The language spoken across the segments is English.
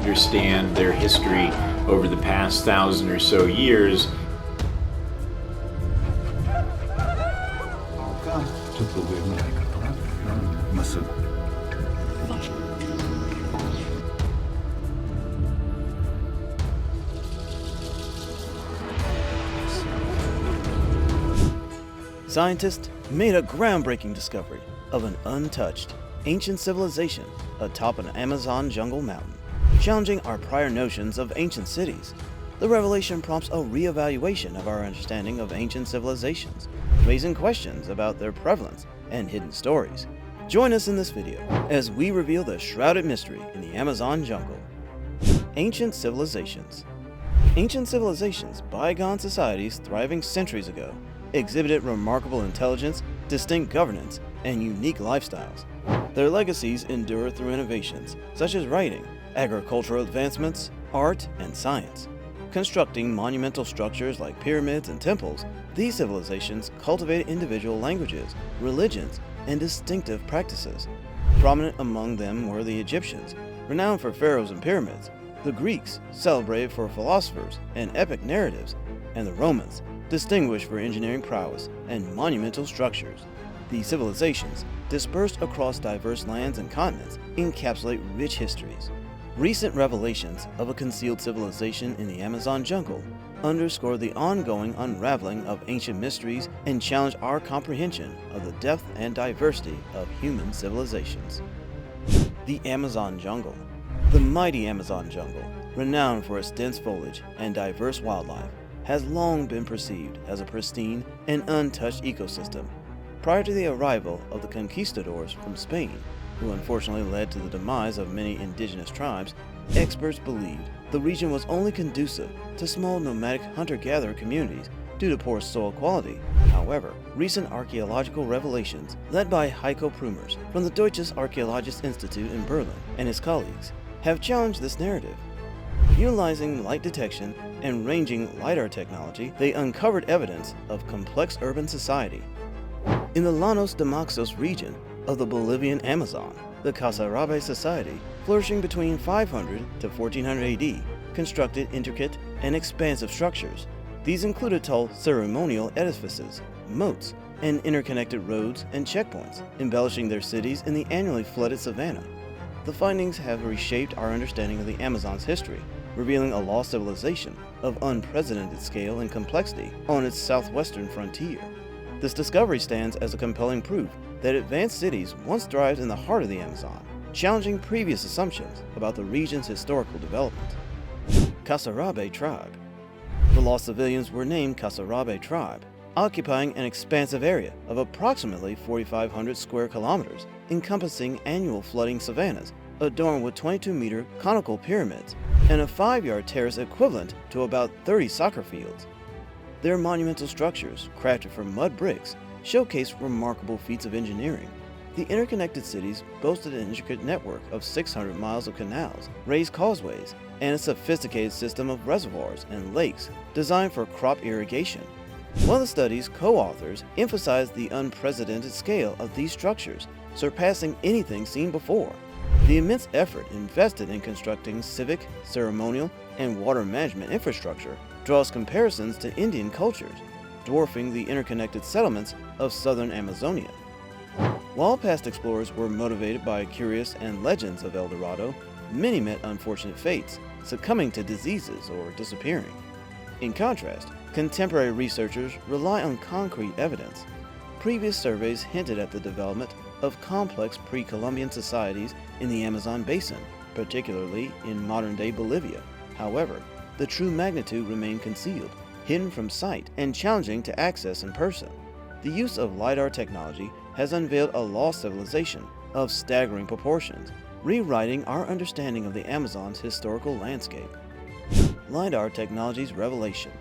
understand their history over the past 1,000 or so years. Scientists made a groundbreaking discovery of an untouched, ancient civilization atop an Amazon jungle mountain, challenging our prior notions of ancient cities. The revelation prompts a reevaluation of our understanding of ancient civilizations, raising questions about their prevalence and hidden stories. Join us in this video as we reveal the shrouded mystery in the Amazon jungle. Ancient civilizations. Ancient civilizations, bygone societies thriving centuries ago, exhibited remarkable intelligence, distinct governance, and unique lifestyles. Their legacies endure through innovations such as writing, agricultural advancements, art, and science. Constructing monumental structures like pyramids and temples, these civilizations cultivated individual languages, religions, and distinctive practices. Prominent among them were the Egyptians, renowned for pharaohs and pyramids, the Greeks, celebrated for philosophers and epic narratives, and the Romans, distinguished for engineering prowess and monumental structures. These civilizations, dispersed across diverse lands and continents, encapsulate rich histories. Recent revelations of a concealed civilization in the Amazon jungle underscore the ongoing unraveling of ancient mysteries and challenge our comprehension of the depth and diversity of human civilizations. The Amazon jungle. The mighty Amazon jungle, renowned for its dense foliage and diverse wildlife, has long been perceived as a pristine and untouched ecosystem. Prior to the arrival of the conquistadors from Spain, who unfortunately led to the demise of many indigenous tribes, experts believed the region was only conducive to small nomadic hunter-gatherer communities due to poor soil quality. However, recent archaeological revelations, led by Heiko Prumers from the Deutsches Archäologisches Institut in Berlin and his colleagues, have challenged this narrative. Utilizing light detection and ranging Lidar technology, they uncovered evidence of complex urban society. In the Lanos de Moxos region of the Bolivian Amazon, the Casarabe society, flourishing between 500 to 1400 AD, constructed intricate and expansive structures. These included tall ceremonial edifices, moats, and interconnected roads and checkpoints, embellishing their cities in the annually flooded savanna. The findings have reshaped our understanding of the Amazon's history, revealing a lost civilization of unprecedented scale and complexity on its southwestern frontier. This discovery stands as a compelling proof that advanced cities once thrived in the heart of the Amazon, challenging previous assumptions about the region's historical development. Casarabe Tribe. The lost civilians were named Casarabe Tribe, occupying an expansive area of approximately 4,500 square kilometers, encompassing annual flooding savannas adorned with 22-meter conical pyramids and a 5-yard terrace equivalent to about 30 soccer fields. Their monumental structures, crafted from mud bricks, showcase remarkable feats of engineering. The interconnected cities boasted an intricate network of 600 miles of canals, raised causeways, and a sophisticated system of reservoirs and lakes designed for crop irrigation. One of the study's co-authors emphasized the unprecedented scale of these structures, surpassing anything seen before. The immense effort invested in constructing civic, ceremonial, and water management infrastructure draws comparisons to Indian cultures, dwarfing the interconnected settlements of southern Amazonia. While past explorers were motivated by curious and legends of El Dorado, many met unfortunate fates, succumbing to diseases or disappearing. In contrast, contemporary researchers rely on concrete evidence. Previous surveys hinted at the development of complex pre-Columbian societies in the Amazon basin, particularly in modern-day Bolivia. However, the true magnitude remained concealed, hidden from sight, and challenging to access in person. The use of Lidar technology has unveiled a lost civilization of staggering proportions, rewriting our understanding of the Amazon's historical landscape. Lidar technology's revelation.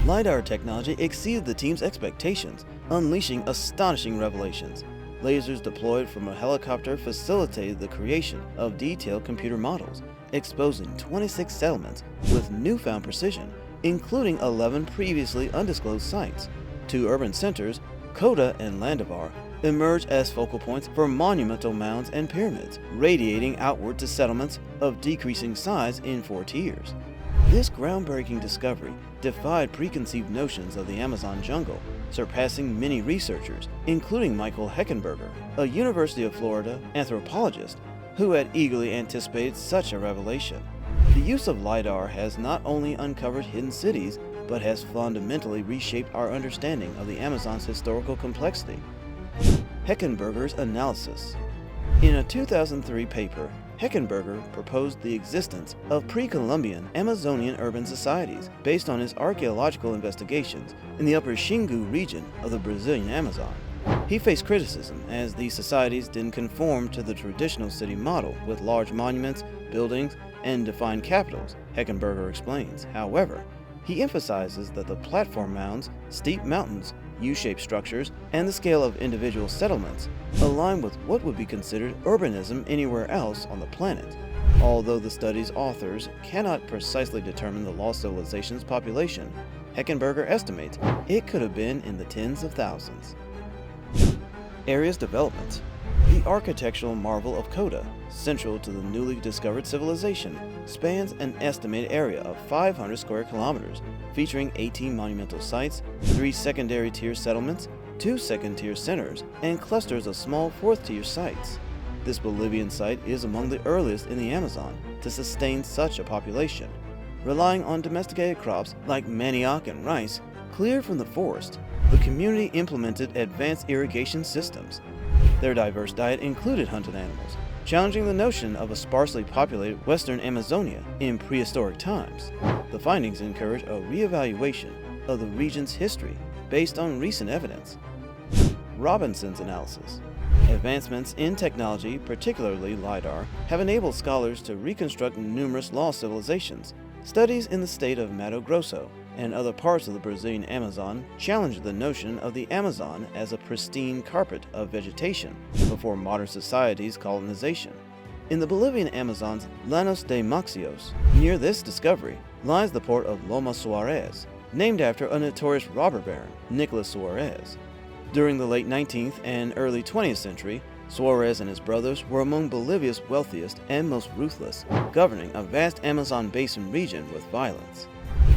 Lidar technology exceeded the team's expectations, unleashing astonishing revelations. Lasers deployed from a helicopter facilitated the creation of detailed computer models, exposing 26 settlements with newfound precision, including 11 previously undisclosed sites. 2 urban centers, Coda and Landivar, emerge as focal points for monumental mounds and pyramids, radiating outward to settlements of decreasing size in 4 tiers. This groundbreaking discovery defied preconceived notions of the Amazon jungle, surpassing many researchers, including Michael Heckenberger, a University of Florida anthropologist who had eagerly anticipated such a revelation. The use of Lidar has not only uncovered hidden cities, but has fundamentally reshaped our understanding of the Amazon's historical complexity. Heckenberger's analysis. In a 2003 paper, Heckenberger proposed the existence of pre-Columbian Amazonian urban societies based on his archaeological investigations in the upper Xingu region of the Brazilian Amazon. He faced criticism as these societies didn't conform to the traditional city model with large monuments, buildings, and defined capitals, Heckenberger explains. However, he emphasizes that the platform mounds, steep mountains, U-shaped structures, and the scale of individual settlements align with what would be considered urbanism anywhere else on the planet. Although the study's authors cannot precisely determine the lost civilization's population, Heckenberger estimates it could have been in the tens of thousands. Area's development. The architectural marvel of Coda, central to the newly discovered civilization, spans an estimated area of 500 square kilometers, featuring 18 monumental sites, 3 secondary-tier settlements, 2 second-tier centers, and clusters of small fourth-tier sites. This Bolivian site is among the earliest in the Amazon to sustain such a population, relying on domesticated crops like manioc and rice cleared from the forest. The community implemented advanced irrigation systems. Their diverse diet included hunted animals, challenging the notion of a sparsely populated western Amazonia in prehistoric times. The findings encourage a reevaluation of the region's history based on recent evidence. Robinson's analysis. Advancements in technology, particularly Lidar, have enabled scholars to reconstruct numerous lost civilizations. Studies in the state of Mato Grosso and other parts of the Brazilian Amazon challenge the notion of the Amazon as a pristine carpet of vegetation before modern society's colonization. In the Bolivian Amazon's Lanos de Moxos, near this discovery, lies the port of Loma Suarez, named after a notorious robber baron, Nicolas Suarez. During the late 19th and early 20th century, Suarez and his brothers were among Bolivia's wealthiest and most ruthless, governing a vast Amazon basin region with violence.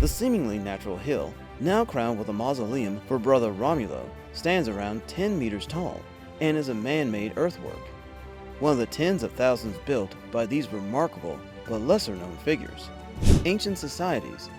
The seemingly natural hill, now crowned with a mausoleum for brother Romulo, stands around 10 meters tall and is a man-made earthwork, one of the tens of thousands built by these remarkable but lesser-known figures. Ancient societies.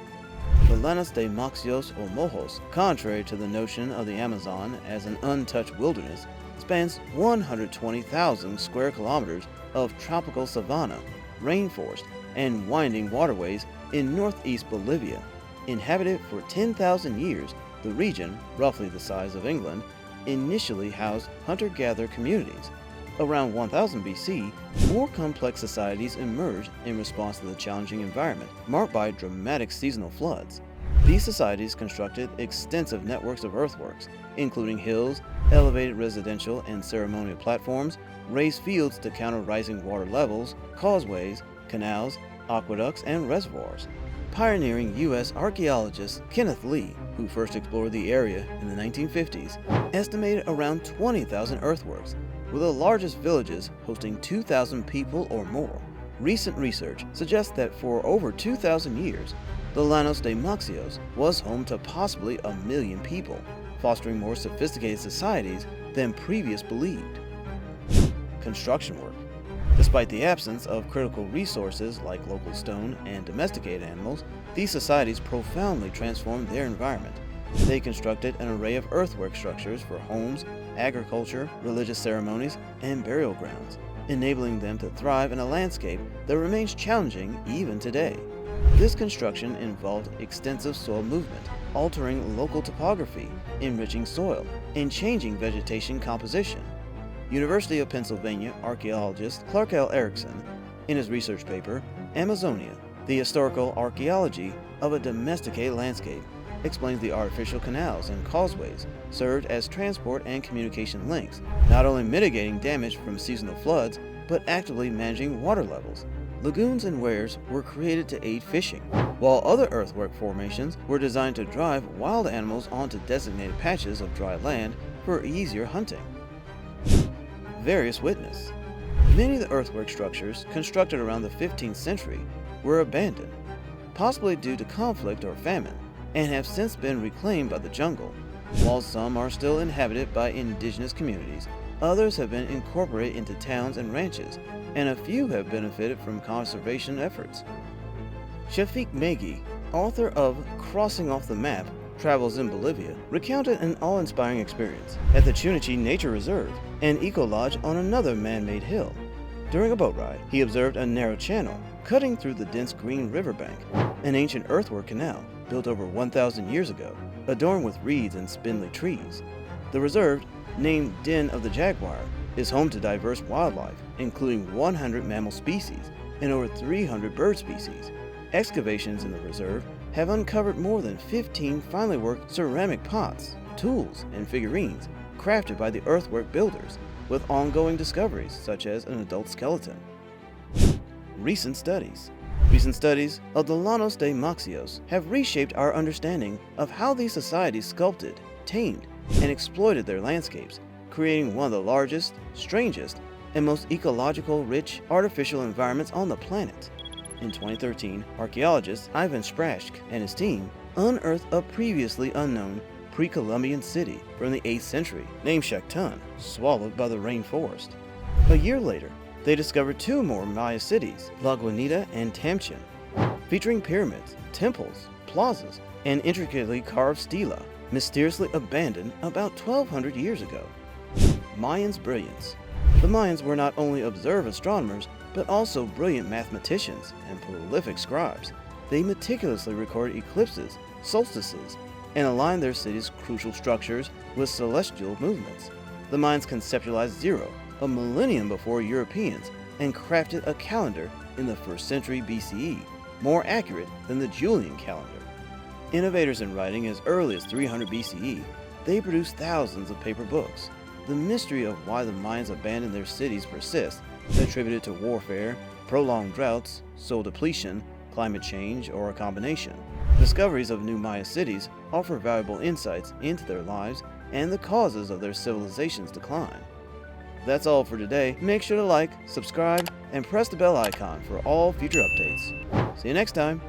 The Lanos de Moxos or Mojos, contrary to the notion of the Amazon as an untouched wilderness, spans 120,000 square kilometers of tropical savanna, rainforest, and winding waterways in northeast Bolivia. Inhabited for 10,000 years, the region, roughly the size of England, initially housed hunter-gatherer communities. Around 1000 BC, more complex societies emerged in response to the challenging environment, marked by dramatic seasonal floods. These societies constructed extensive networks of earthworks, including hills, elevated residential and ceremonial platforms, raised fields to counter rising water levels, causeways, canals, aqueducts, and reservoirs. Pioneering U.S. archaeologist Kenneth Lee, who first explored the area in the 1950s, estimated around 20,000 earthworks, with the largest villages hosting 2,000 people or more. Recent research suggests that for over 2,000 years, the Lanos de Moxos was home to possibly 1 million people, fostering more sophisticated societies than previous believed. Construction work. Despite the absence of critical resources like local stone and domesticated animals, these societies profoundly transformed their environment. They constructed an array of earthwork structures for homes, agriculture, religious ceremonies, and burial grounds, enabling them to thrive in a landscape that remains challenging even today. This construction involved extensive soil movement, altering local topography, enriching soil, and changing vegetation composition. University of Pennsylvania archaeologist Clark L. Erickson, in his research paper, Amazonia, the Historical Archaeology of a Domesticated Landscape, explains the artificial canals and causeways served as transport and communication links, not only mitigating damage from seasonal floods, but actively managing water levels. Lagoons and weirs were created to aid fishing, while other earthwork formations were designed to drive wild animals onto designated patches of dry land for easier hunting. various witnesses. Many of the earthwork structures constructed around the 15th century were abandoned, possibly due to conflict or famine, and have since been reclaimed by the jungle. While some are still inhabited by indigenous communities, others have been incorporated into towns and ranches, and a few have benefited from conservation efforts. Shafiq Meghi, author of Crossing Off the Map, Travels in Bolivia, recounted an awe-inspiring experience at the Chunichi Nature Reserve, an eco-lodge on another man-made hill. During a boat ride, he observed a narrow channel cutting through the dense green riverbank, an ancient earthwork canal built over 1,000 years ago, adorned with reeds and spindly trees. The reserve, named Den of the Jaguar, is home to diverse wildlife, including 100 mammal species and over 300 bird species. Excavations in the reserve have uncovered more than 15 finely worked ceramic pots, tools, and figurines crafted by the earthwork builders, with ongoing discoveries such as an adult skeleton. Recent studies of the Lanos de Moxos have reshaped our understanding of how these societies sculpted, tamed, and exploited their landscapes, creating one of the largest, strangest, and most ecological rich artificial environments on the planet. In 2013, archaeologist Ivan Sprashk and his team unearthed a previously unknown pre-Columbian city from the 8th century named Shaktun, swallowed by the rainforest. A year later, they discovered two more Maya cities, La Guanita and Tamchin, featuring pyramids, temples, plazas, and intricately carved stela, mysteriously abandoned about 1,200 years ago. Mayans' brilliance. The Mayans were not only observant astronomers, but also brilliant mathematicians and prolific scribes. They meticulously recorded eclipses, solstices, and aligned their city's crucial structures with celestial movements. The Mayans conceptualized zero, a millennium before Europeans, and crafted a calendar in the 1st century BCE, more accurate than the Julian calendar. Innovators in writing as early as 300 BCE, they produced thousands of paper books. The mystery of why the Mayans abandoned their cities persists, attributed to warfare, prolonged droughts, soil depletion, climate change, or a combination. Discoveries of new Maya cities offer valuable insights into their lives and the causes of their civilization's decline. That's all for today. Make sure to like, subscribe, and press the bell icon for all future updates. See you next time!